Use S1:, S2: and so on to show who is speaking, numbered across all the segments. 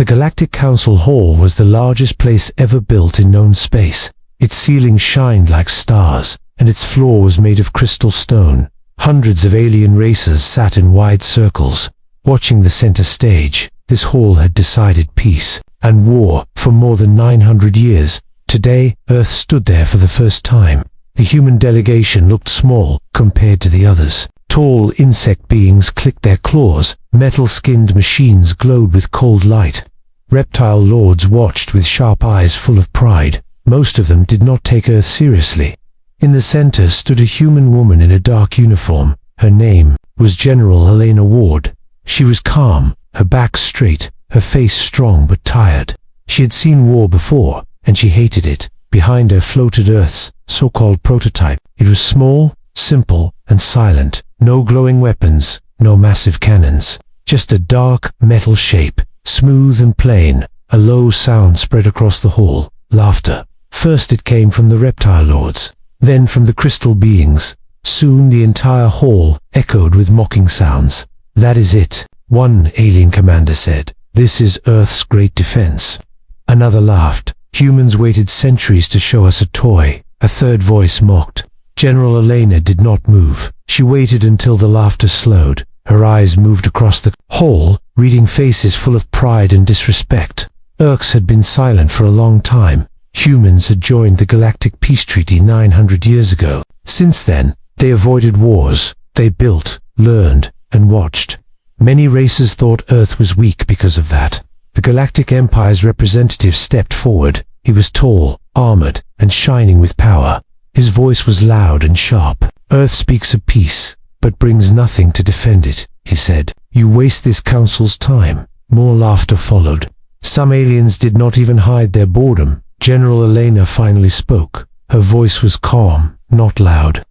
S1: The Galactic Council Hall was the largest place ever built in known space. Its ceiling shined like stars, and its floor was made of crystal stone. Hundreds of alien races sat in wide circles, watching the center stage. This hall had decided peace and war for more than 900 years. Today, Earth stood there for the first time. The human delegation looked small compared to the others. Tall insect beings clicked their claws. Metal-skinned machines glowed with cold light. Reptile lords watched with sharp eyes full of pride. Most of them did not take Earth seriously. In the center stood a human woman in a dark uniform. Her name was General Elena Ward. She was calm, her back straight, her face strong but tired. She had seen war before, and she hated it. Behind her floated Earth's so-called prototype. It was small, simple, and silent. No glowing weapons, no massive cannons. Just a dark, metal shape, smooth and plain. A low sound spread across the hall. Laughter. First it came from the reptile lords, then from the crystal beings. Soon the entire hall echoed with mocking sounds. "That is it," one alien commander said. "This is Earth's great defense." Another laughed. "Humans waited centuries to show us a toy." A third voice mocked. General Elena did not move. She waited until the laughter slowed. Her eyes moved across the hall, reading faces full of pride and disrespect. Erks had been silent for a long time. Humans had joined the Galactic Peace Treaty 900 years ago. Since then, they avoided wars. They built, learned, and watched. Many races thought Earth was weak because of that. The Galactic Empire's representative stepped forward. He was tall, armored, and shining with power. His voice was loud and sharp. "Earth speaks of peace, but brings nothing to defend it," he said. "You waste this council's time." More laughter followed. Some aliens did not even hide their boredom. General Elena finally spoke. Her voice was calm, not loud.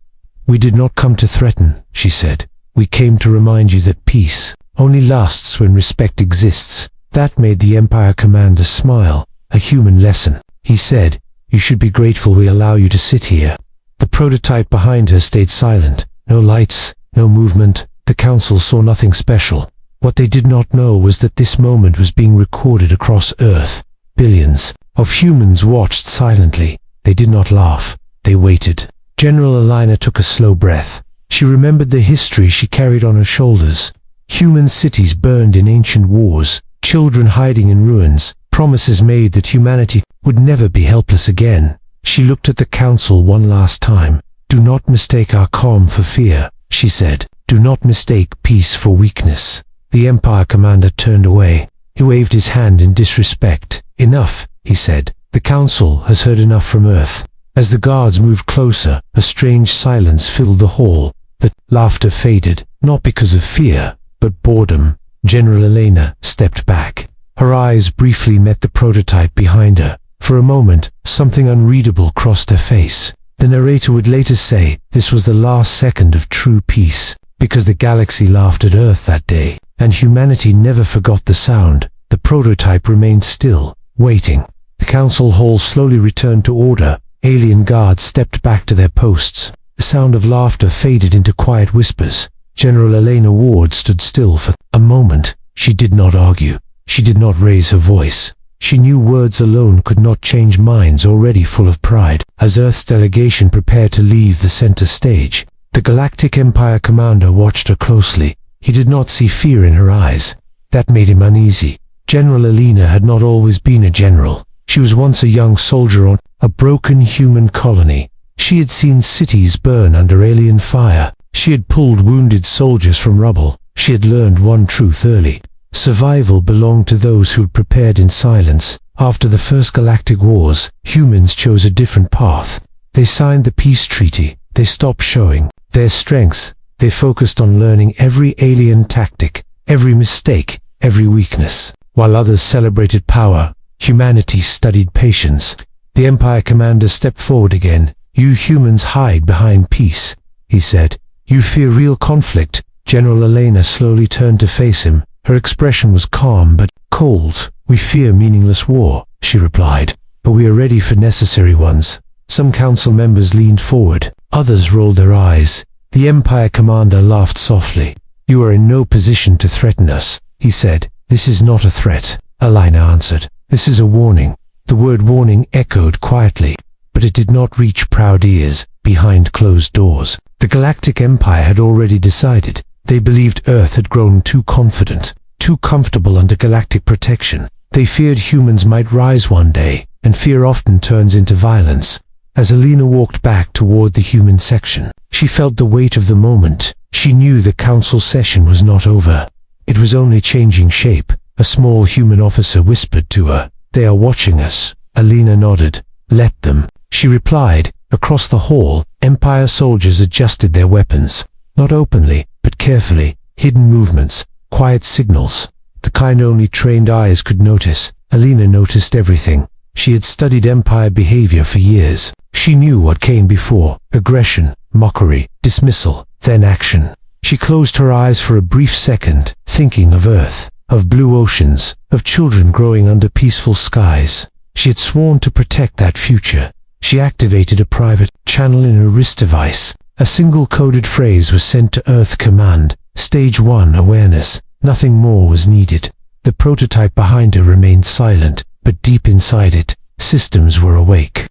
S1: "We did not come to threaten," she said. "We came to remind you that peace only lasts when respect exists." That made the Empire commander smile. "A human lesson," he said. "You should be grateful we allow you to sit here." The prototype behind her stayed silent. No lights, no movement. The council saw nothing special. What they did not know was that this moment was being recorded across Earth. Billions of humans watched silently. They did not laugh. They waited. General Elena took a slow breath. She remembered the history she carried on her shoulders. Human cities burned in ancient wars, children hiding in ruins, promises made that humanity would never be helpless again. She looked at the council one last time. "Do not mistake our calm for fear," she said. "Do not mistake peace for weakness." The Empire commander turned away. He waved his hand in disrespect. "Enough," he said. "The council has heard enough from Earth." As the guards moved closer, a strange silence filled the hall. The laughter faded, not because of fear, but boredom. General Elena stepped back. Her eyes briefly met the prototype behind her. For a moment, something unreadable crossed her face. The narrator would later say this was the last second of true peace, because the galaxy laughed at Earth that day, and humanity never forgot the sound. The prototype remained still, waiting. The council hall slowly returned to order. Alien guards stepped back to their posts. The sound of laughter faded into quiet whispers. General Elena Ward stood still for a moment. She did not argue. She did not raise her voice. She knew words alone could not change minds already full of pride. As Earth's delegation prepared to leave the center stage, the Galactic Empire commander watched her closely. He did not see fear in her eyes. That made him uneasy. General Elena had not always been a general. She was once a young soldier on a broken human colony. She had seen cities burn under alien fire. She had pulled wounded soldiers from rubble. She had learned one truth early. Survival belonged to those who had prepared in silence. After the first galactic wars, humans chose a different path. They signed the peace treaty. They stopped showing their strengths. They focused on learning every alien tactic, every mistake, every weakness. While others celebrated power, humanity studied patience. The Empire commander stepped forward again. "You humans hide behind peace," he said. "You fear real conflict." General Elena slowly turned to face him. Her expression was calm but cold. "We fear meaningless war," she replied, "but we are ready for necessary ones." Some council members leaned forward. Others rolled their eyes. The Empire commander laughed softly. "You are in no position to threaten us," he said. "This is not a threat. Alina answered. "This is a warning." The word warning echoed quietly, but it did not reach proud ears behind closed doors. The Galactic Empire had already decided. They believed Earth had grown too confident, too comfortable under galactic protection. They feared humans might rise one day, and fear often turns into violence. As Alina walked back toward the human section, she felt the weight of the moment. She knew the council session was not over. It was only changing shape. A small human officer whispered to her, "They are watching us." Alina nodded. "Let them," she replied. Across the hall, Empire soldiers adjusted their weapons. Not openly, but carefully. Hidden movements, quiet signals. The kind only trained eyes could notice. Alina noticed everything. She had studied Empire behavior for years. She knew what came before: aggression, mockery, dismissal, then action. She closed her eyes for a brief second, thinking of Earth, of blue oceans, of children growing under peaceful skies. She had sworn to protect that future. She activated a private channel in her wrist device. A single coded phrase was sent to Earth Command. Stage 1 awareness. Nothing more was needed. The prototype behind her remained silent, but deep inside it, systems were awake,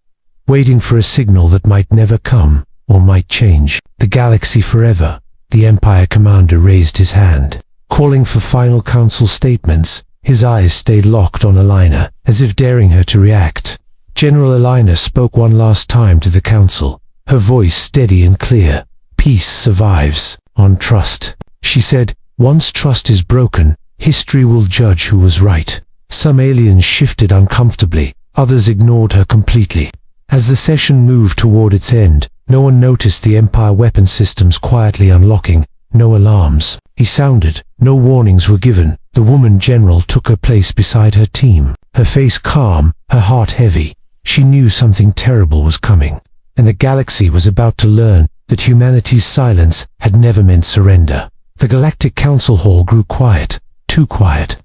S1: waiting for a signal that might never come, or might change the galaxy forever. The Empire commander raised his hand, calling for final council statements. His eyes stayed locked on Alina, as if daring her to react. General Alina spoke one last time to the council, her voice steady and clear. "Peace survives on trust," she said. "Once trust is broken, history will judge who was right." Some aliens shifted uncomfortably, others ignored her completely. As the session moved toward its end, no one noticed the Empire weapon systems quietly unlocking. No alarms sounded, no warnings were given. The woman general took her place beside her team, her face calm, her heart heavy. She knew something terrible was coming, and the galaxy was about to learn that humanity's silence had never meant surrender. The Galactic Council Hall grew quiet, too quiet.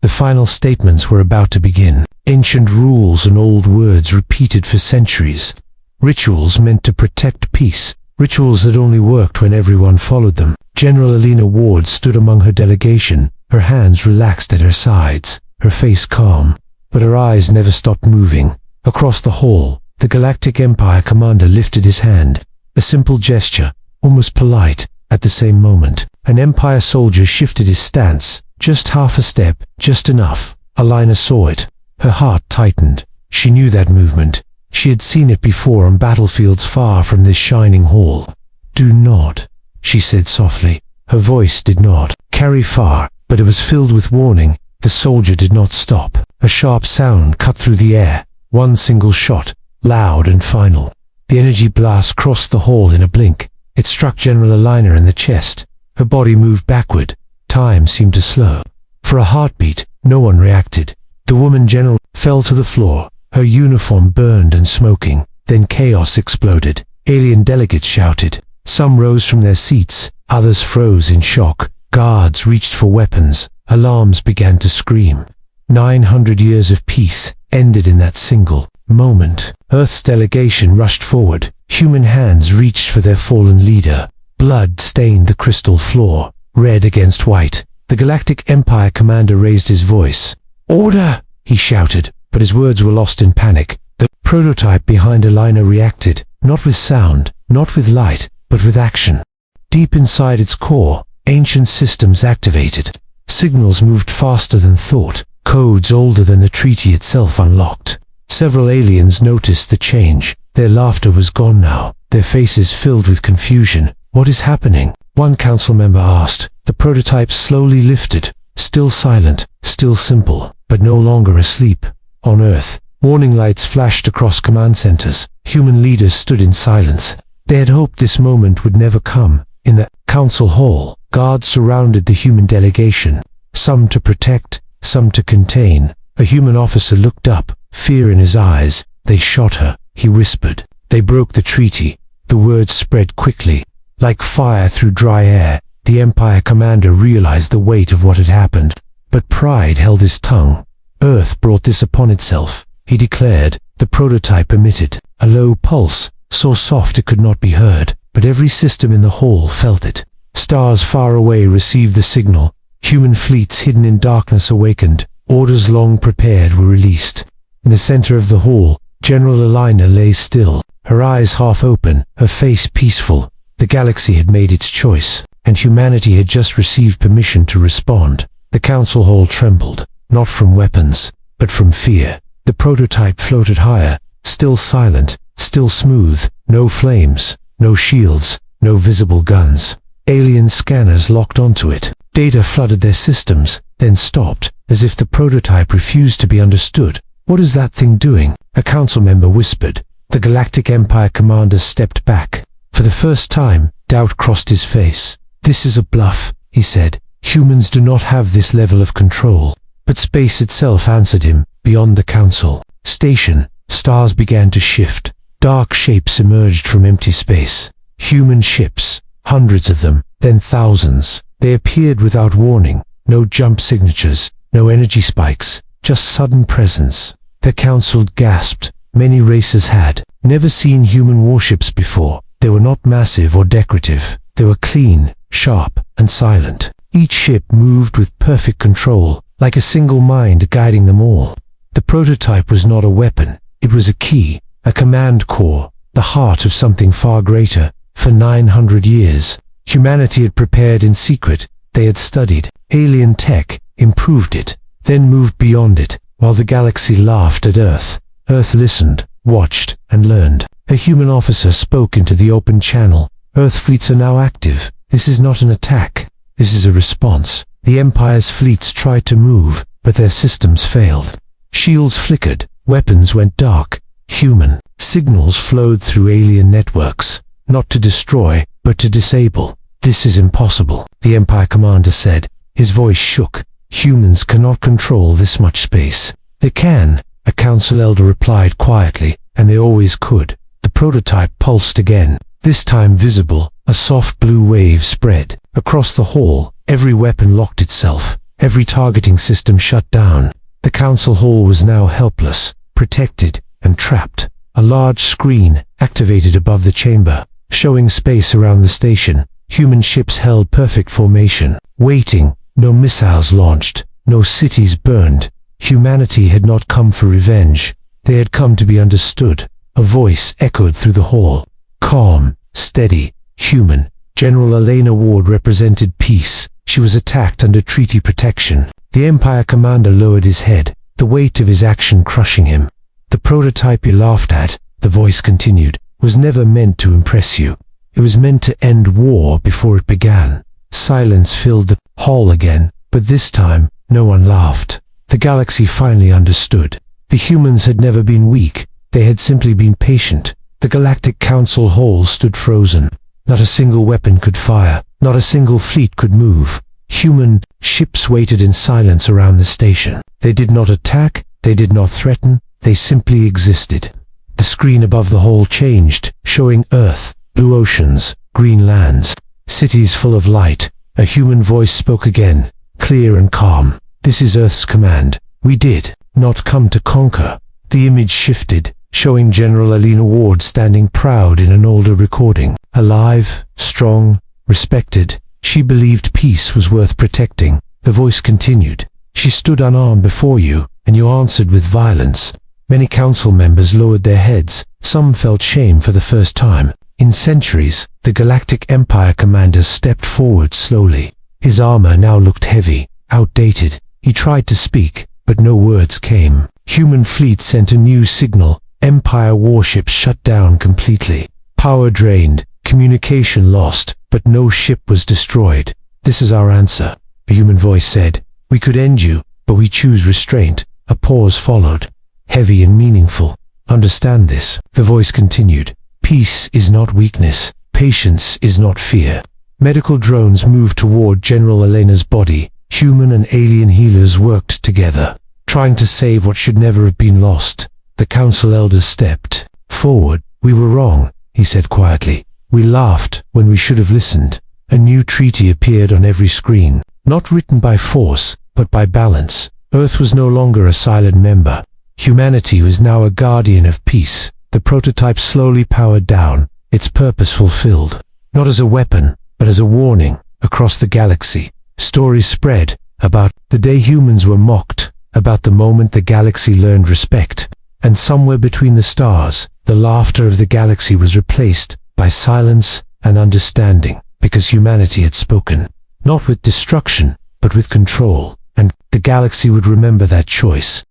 S1: The final statements were about to begin. Ancient rules and old words repeated for centuries. Rituals meant to protect peace, rituals that only worked when everyone followed them. General Alina Ward stood among her delegation, her hands relaxed at her sides, her face calm, but her eyes never stopped moving. Across the hall, the Galactic Empire commander lifted his hand, a simple gesture, almost polite. At the same moment, an Empire soldier shifted his stance, just half a step, just enough. Alina saw it. Her heart tightened. She knew that movement. She had seen it before on battlefields far from this shining hall. "Do not," she said softly. Her voice did not carry far, but it was filled with warning. The soldier did not stop. A sharp sound cut through the air. One single shot, loud and final. The energy blast crossed the hall in a blink. It struck General Alina in the chest. Her body moved backward. Time seemed to slow. For a heartbeat, no one reacted. The woman general fell to the floor, her uniform burned and smoking. Then chaos exploded. Alien delegates shouted. Some rose from their seats, others froze in shock. Guards reached for weapons. Alarms began to scream. 900 years of peace ended in that single moment. Earth's delegation rushed forward. Human hands reached for their fallen leader. Blood stained the crystal floor, red against white. The Galactic Empire commander raised his voice. "Order!" he shouted, but his words were lost in panic. The prototype behind Alina reacted, not with sound, not with light, but with action. Deep inside its core, ancient systems activated. Signals moved faster than thought. Codes older than the treaty itself unlocked. Several aliens noticed the change. Their laughter was gone now, their faces filled with confusion. "What is happening?" one council member asked. The prototype slowly lifted, still silent, still simple, but no longer asleep. On Earth, warning lights flashed across command centers. Human leaders stood in silence. They had hoped this moment would never come. In the council hall, guards surrounded the human delegation, some to protect, some to contain. A human officer looked up, fear in his eyes. "They shot her," he whispered. "They broke the treaty." The words spread quickly, like fire through dry air. The Empire commander realized the weight of what had happened, but pride held his tongue. "Earth brought this upon itself," he declared. The prototype emitted a low pulse, so soft it could not be heard, but every system in the hall felt it. Stars far away received the signal. Human fleets hidden in darkness awakened. Orders long prepared were released. In the center of the hall, General Elena lay still, her eyes half open, her face peaceful. The galaxy had made its choice, and humanity had just received permission to respond. The council hall trembled, not from weapons, but from fear. The prototype floated higher, still silent, still smooth, no flames, no shields, no visible guns. Alien scanners locked onto it. Data flooded their systems, then stopped, as if the prototype refused to be understood. "What is that thing doing?" a council member whispered. The Galactic Empire commander stepped back. For the first time, doubt crossed his face. "This is a bluff," he said. "Humans do not have this level of control." But space itself answered him, beyond the council station. Stars began to shift. Dark shapes emerged from empty space. Human ships, hundreds of them, then thousands. They appeared without warning. No jump signatures, no energy spikes, just sudden presence. The council gasped. Many races had never seen human warships before. They were not massive or decorative. They were clean, sharp, and silent. Each ship moved with perfect control, like a single mind guiding them all. The prototype was not a weapon. It was a key, a command core, the heart of something far greater. For 900 years, humanity had prepared in secret. They had studied alien tech, improved it, then moved beyond it, while the galaxy laughed at Earth. Earth listened, watched, and learned. A human officer spoke into the open channel. "Earth fleets are now active. This is not an attack. This is a response." The Empire's fleets tried to move, but their systems failed. Shields flickered, weapons went dark. Human signals flowed through alien networks, not to destroy, but to disable. "This is impossible," the Empire commander said. His voice shook. "Humans cannot control this much space." "They can," a council elder replied quietly, "and they always could." The prototype pulsed again, this time visible. A soft blue wave spread across the hall. Every weapon locked itself. Every targeting system shut down. The council hall was now helpless, protected, and trapped. A large screen activated above the chamber, showing space around the station. Human ships held perfect formation, waiting. No missiles launched, no cities burned. Humanity had not come for revenge. They had come to be understood. A voice echoed through the hall. Calm, steady, human. General Elena Ward represented peace. She was attacked under treaty protection. The Empire commander lowered his head, the weight of his action crushing him. "The prototype you laughed at," the voice continued, "was never meant to impress you. It was meant to end war before it began." Silence filled the hall again, but this time, no one laughed. The galaxy finally understood. The humans had never been weak. They had simply been patient. The Galactic Council hall stood frozen. Not a single weapon could fire. Not a single fleet could move. Human ships waited in silence around the station. They did not attack. They did not threaten. They simply existed. The screen above the hall changed, showing Earth, blue oceans, green lands, cities full of light. A human voice spoke again, clear and calm. "This is Earth's command. We did not come to conquer." The image shifted, showing General Elena Ward standing proud in an older recording. Alive, strong, respected. She believed peace was worth protecting. The voice continued. "She stood unarmed before you, and you answered with violence." Many council members lowered their heads. Some felt shame for the first time. In centuries, the Galactic Empire commander stepped forward slowly. His armor now looked heavy, outdated. He tried to speak, but no words came. Human fleets sent a new signal. Empire warships shut down completely. Power drained, communication lost, but no ship was destroyed. "This is our answer," a human voice said. "We could end you, but we choose restraint." A pause followed, heavy and meaningful. "Understand this," the voice continued. "Peace is not weakness. Patience is not fear." Medical drones moved toward General Elena's body. Human and alien healers worked together, trying to save what should never have been lost. The council elders stepped forward. "We were wrong," he said quietly. "We laughed when we should have listened." A new treaty appeared on every screen, not written by force, but by balance. Earth was no longer a silent member. Humanity was now a guardian of peace. The prototype slowly powered down, its purpose fulfilled. Not as a weapon, but as a warning. Across the galaxy, stories spread about the day humans were mocked, about the moment the galaxy learned respect. And somewhere between the stars, the laughter of the galaxy was replaced by silence and understanding, because humanity had spoken, not with destruction, but with control. And the galaxy would remember that choice.